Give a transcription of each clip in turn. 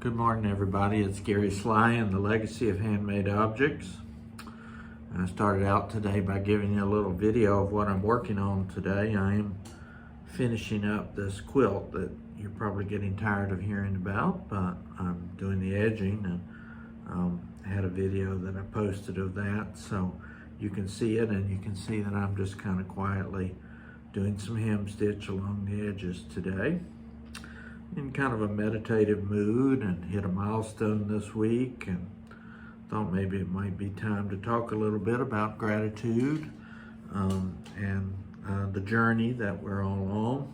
Good morning, everybody. It's Gary Sly and the Legacy of Handmade Objects. I started out today by giving you a little video of what I'm working on today. I am finishing up this quilt that you're probably getting tired of hearing about, but I'm doing the edging, and I had a video that I posted of that, so you can see it, and you can see that I'm just kind of quietly doing some hem stitch along the edges today. In kind of a meditative mood, and hit a milestone this week, and thought maybe it might be time to talk a little bit about gratitude and the journey that we're all on.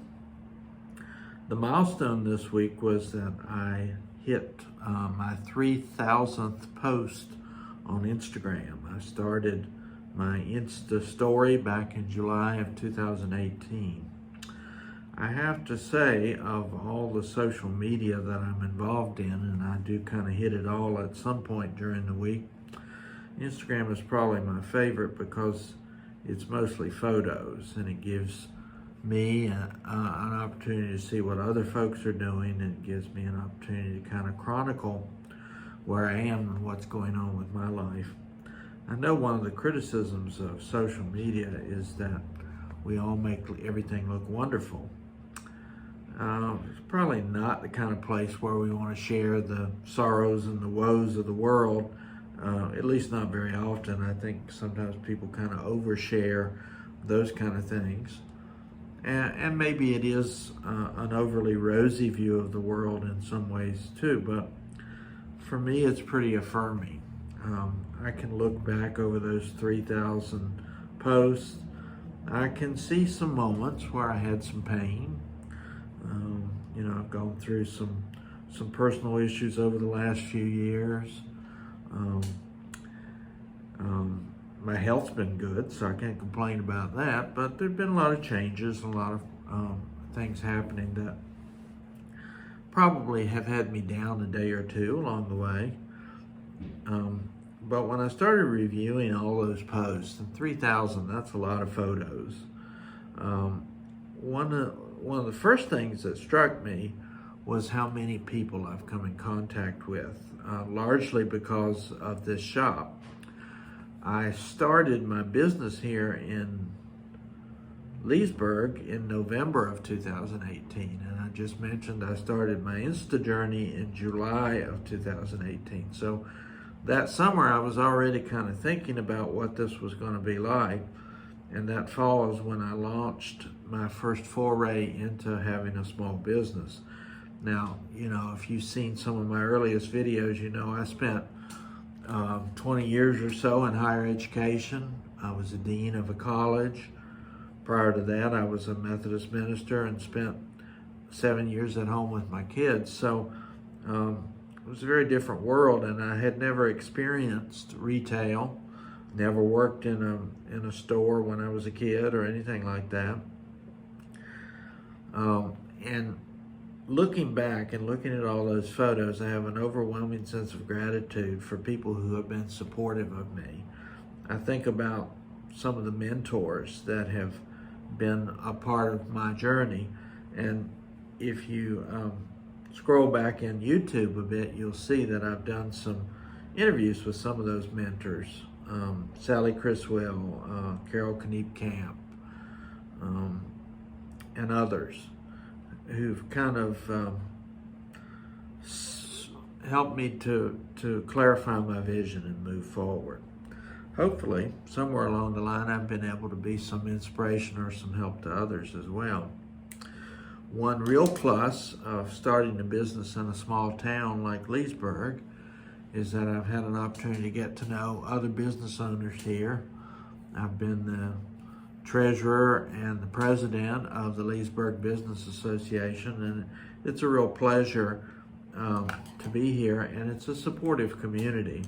The milestone this week was that I hit my 3,000th post on Instagram. I started my Insta story back in July of 2018. I have to say, of all the social media that I'm involved in, and I do kind of hit it all at some point during the week, Instagram is probably my favorite because it's mostly photos, and it gives me an opportunity to see what other folks are doing, and it gives me an opportunity to kind of chronicle where I am and what's going on with my life. I know one of the criticisms of social media is that we all make everything look wonderful. It's probably not the kind of place where we want to share the sorrows and the woes of the world, at least not very often. I think sometimes people kind of overshare those kind of things. And maybe it is an overly rosy view of the world in some ways too, but for me it's pretty affirming. I can look back over those 3,000 posts. I can see some moments where I had some pain. I've gone through some personal issues over the last few years. My health's been good, so I can't complain about that, but there've been a lot of changes, a lot of things happening that probably have had me down a day or two along the way. But when I started reviewing all those posts, and 3,000, that's a lot of photos. One of the first things that struck me was how many people I've come in contact with, largely because of this shop. I started my business here in Leesburg in November of 2018, and I just mentioned I started my Insta journey in July of 2018. So that summer I was already kind of thinking about what this was going to be like, and that fall is when I launched my first foray into having a small business. Now, if you've seen some of my earliest videos, I spent 20 years or so in higher education. I was a dean of a college. Prior to that, I was a Methodist minister and spent 7 years at home with my kids. So it was a very different world, and I had never experienced retail, never worked in a store when I was a kid or anything like that. And looking back and looking at all those photos, I have an overwhelming sense of gratitude for people who have been supportive of me. I think about some of the mentors that have been a part of my journey, and if you scroll back in YouTube a bit, you'll see that I've done some interviews with some of those mentors. Sally Criswell, Carol Kniep Camp, and others who've kind of helped me to clarify my vision and move forward. Hopefully, somewhere along the line, I've been able to be some inspiration or some help to others as well. One real plus of starting a business in a small town like Leesburg is that I've had an opportunity to get to know other business owners here. I've been the treasurer and the president of the Leesburg Business Association, and it's a real pleasure to be here, and it's a supportive community.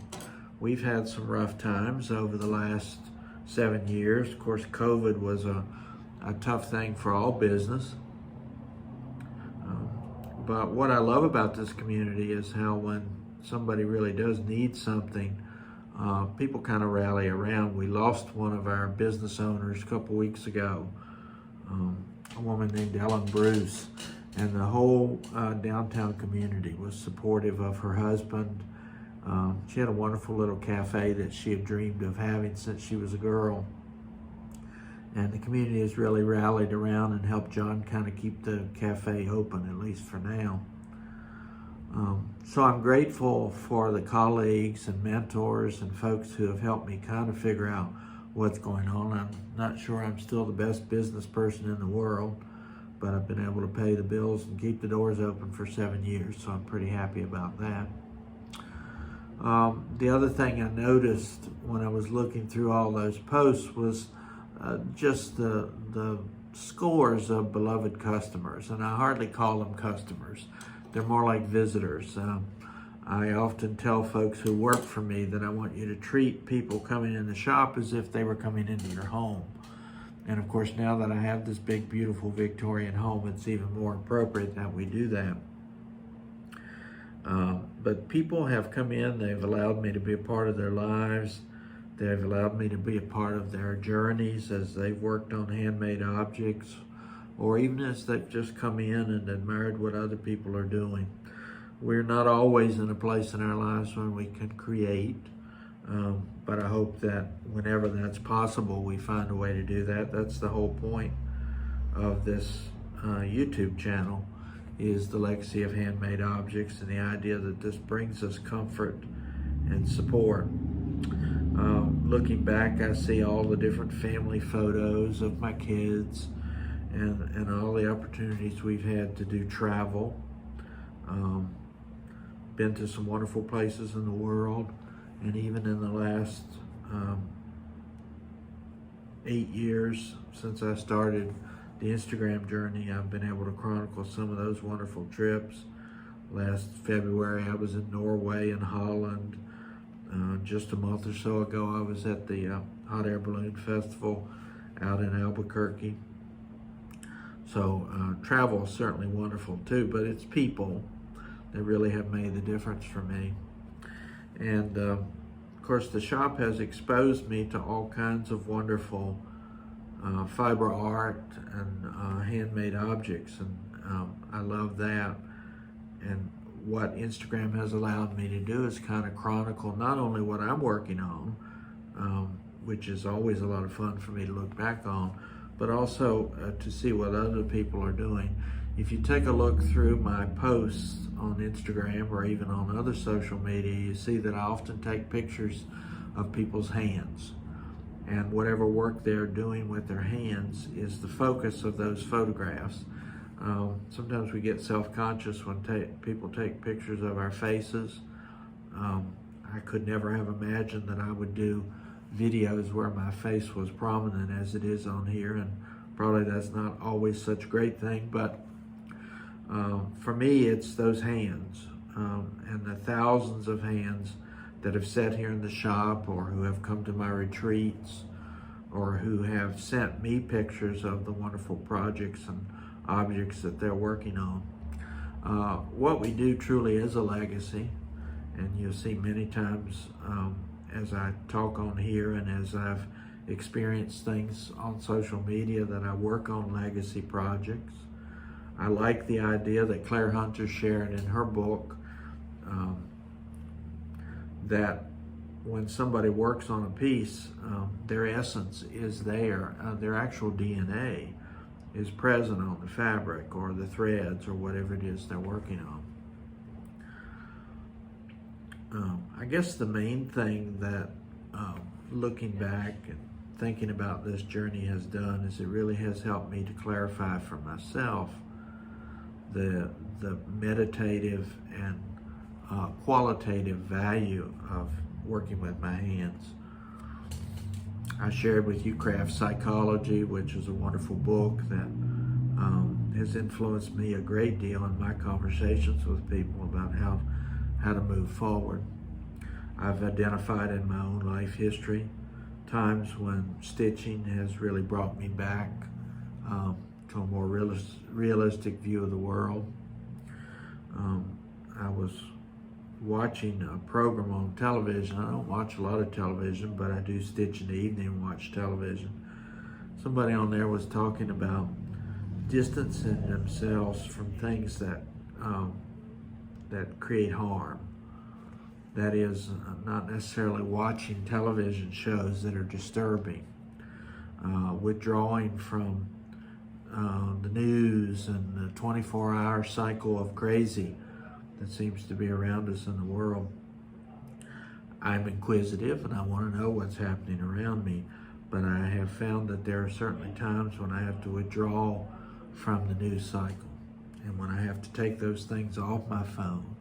We've had some rough times over the last 7 years. Of course, COVID was a tough thing for all business. But what I love about this community is how when somebody really does need something, people kind of rally around. We lost one of our business owners a couple weeks ago, a woman named Ellen Bruce, And the whole downtown community was supportive of her husband. She had a wonderful little cafe that she had dreamed of having since she was a girl. And the community has really rallied around and helped John kind of keep the cafe open, at least for now. So I'm grateful for the colleagues and mentors and folks who have helped me kind of figure out what's going on. I'm not sure I'm still the best business person in the world, but I've been able to pay the bills and keep the doors open for 7 years, so I'm pretty happy about that. The other thing I noticed when I was looking through all those posts was just the scores of beloved customers, and I hardly call them customers. They're more like visitors. I often tell folks who work for me that I want you to treat people coming in the shop as if they were coming into your home. And of course, now that I have this big, beautiful Victorian home, it's even more appropriate that we do that. But people have come in, they've allowed me to be a part of their lives. They've allowed me to be a part of their journeys as they've worked on handmade objects, or even as they've just come in and admired what other people are doing. We're not always in a place in our lives when we can create, but I hope that whenever that's possible, we find a way to do that. That's the whole point of this YouTube channel, is the legacy of handmade objects and the idea that this brings us comfort and support. Looking back, I see all the different family photos of my kids and all the opportunities we've had to do travel. Been to some wonderful places in the world, and even in the last 8 years since I started the Instagram journey, I've been able to chronicle some of those wonderful trips. Last February, I was in Norway and Holland. Just a month or so ago, I was at the Hot Air Balloon Festival out in Albuquerque. So travel is certainly wonderful too, but it's people that really have made the difference for me. And of course, the shop has exposed me to all kinds of wonderful fiber art and handmade objects, and I love that. And what Instagram has allowed me to do is kind of chronicle not only what I'm working on, which is always a lot of fun for me to look back on, but also to see what other people are doing. If you take a look through my posts on Instagram or even on other social media, you see that I often take pictures of people's hands. And whatever work they're doing with their hands is the focus of those photographs. Sometimes we get self-conscious when people take pictures of our faces. I could never have imagined that I would do videos where my face was prominent as it is on here, and probably that's not always such a great thing, but for me, it's those hands and the thousands of hands that have sat here in the shop, or who have come to my retreats, or who have sent me pictures of the wonderful projects and objects that they're working on. What we do truly is a legacy, and you'll see many times as I talk on here and as I've experienced things on social media that I work on legacy projects. I like the idea that Claire Hunter shared in her book, that when somebody works on a piece, their essence is there, their actual DNA is present on the fabric or the threads or whatever it is they're working on. I guess the main thing that looking back and thinking about this journey has done is it really has helped me to clarify for myself the meditative and qualitative value of working with my hands. I shared with you Craft Psychology, which is a wonderful book that has influenced me a great deal in my conversations with people about how to move forward. I've identified in my own life history times when stitching has really brought me back to a more realistic view of the world. I was watching a program on television. I don't watch a lot of television, but I do stitch in the evening and watch television. Somebody on there was talking about distancing themselves from things that that create harm. That is, not necessarily watching television shows that are disturbing, withdrawing from the news and the 24-hour cycle of crazy that seems to be around us in the world. I'm inquisitive and I want to know what's happening around me, but I have found that there are certainly times when I have to withdraw from the news cycle, and when I have to take those things off my phone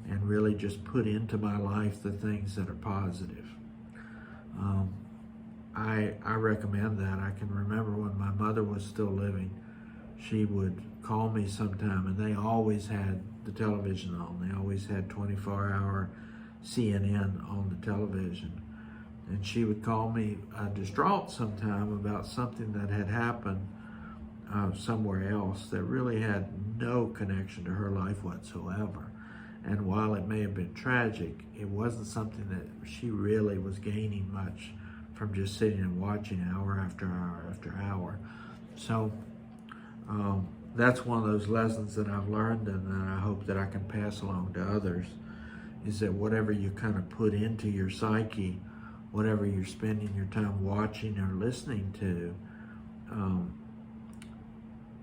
and really just put into my life the things that are positive. I recommend that. I can remember when my mother was still living, she would call me sometime, and they always had the television on. They always had 24-hour CNN on the television. And she would call me distraught sometime about something that had happened somewhere else that really had no connection to her life whatsoever. And while it may have been tragic, it wasn't something that she really was gaining much from just sitting and watching hour after hour after hour. So that's one of those lessons that I've learned, and that I hope that I can pass along to others, is that whatever you kind of put into your psyche, whatever you're spending your time watching or listening to,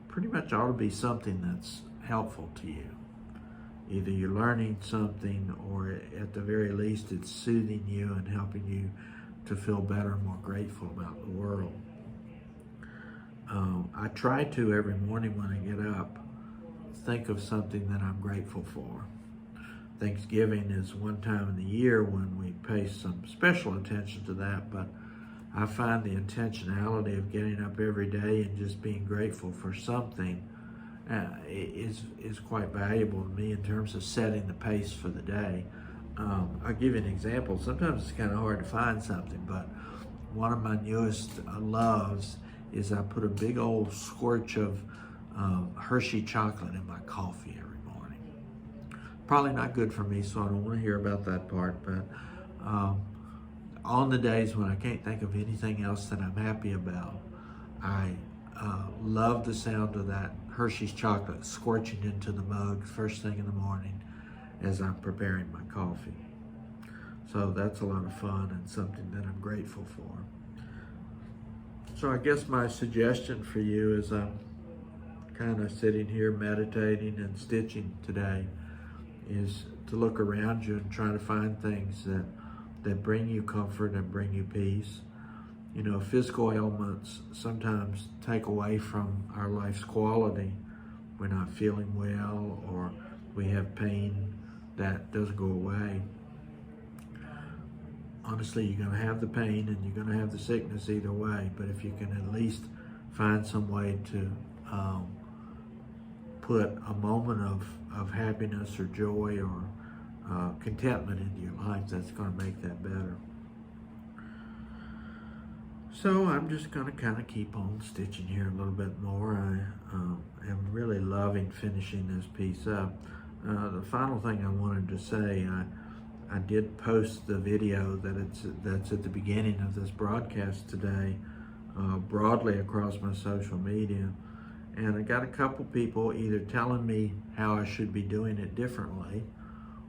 pretty much ought to be something that's helpful to you. Either you're learning something, or at the very least it's soothing you and helping you to feel better and more grateful about the world. I try to, every morning when I get up, think of something that I'm grateful for. Thanksgiving is one time in the year when we pay some special attention to that, but I find the intentionality of getting up every day and just being grateful for something is quite valuable to me in terms of setting the pace for the day. I'll give you an example. Sometimes it's kind of hard to find something, but one of my newest loves is I put a big old squirch of Hershey chocolate in my coffee every morning. Probably not good for me, so I don't want to hear about that part, but on the days when I can't think of anything else that I'm happy about, I love the sound of that Hershey's chocolate squirching into the mug first thing in the morning as I'm preparing my coffee. So that's a lot of fun and something that I'm grateful for. So I guess my suggestion for you, as I'm kind of sitting here meditating and stitching today, is to look around you and try to find things that bring you comfort and bring you peace. You know, physical ailments sometimes take away from our life's quality. We're not feeling well, or we have pain that doesn't go away. Honestly, you're going to have the pain and you're going to have the sickness either way, but if you can at least find some way to put a moment of happiness or joy or contentment into your life, that's going to make that better. So I'm just going to kind of keep on stitching here a little bit more. I am really loving finishing this piece up. The final thing I wanted to say, I did post the video that's at the beginning of this broadcast today broadly across my social media, and I got a couple people either telling me how I should be doing it differently,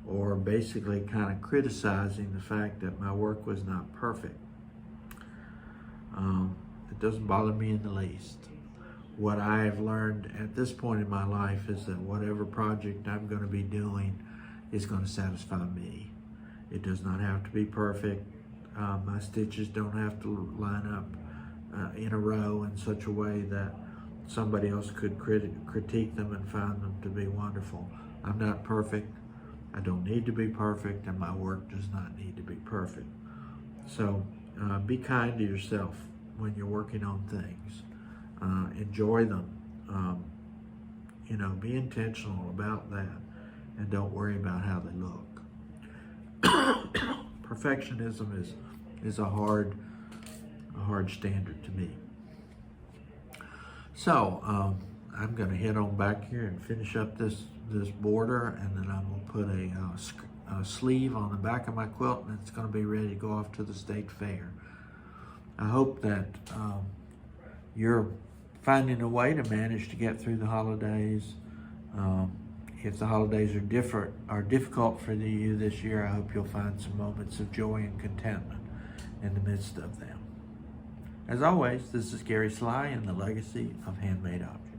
or basically kind of criticizing the fact that my work was not perfect. It doesn't bother me in the least. What I have learned at this point in my life is that whatever project I'm going to be doing is going to satisfy me. It does not have to be perfect. My stitches don't have to line up in a row in such a way that somebody else could critique them and find them to be wonderful. I'm not perfect. I don't need to be perfect, and my work does not need to be perfect. So be kind to yourself when you're working on things. Enjoy them. Be intentional about that, and don't worry about how they look. Perfectionism is a hard standard to me. So I'm going to head on back here and finish up this border, and then I'm going to put a sleeve on the back of my quilt, and it's going to be ready to go off to the state fair. I hope that your finding a way to manage to get through the holidays. If the holidays are difficult for you this year, I hope you'll find some moments of joy and contentment in the midst of them. As always, this is Gary Sly and the Legacy of Handmade Objects.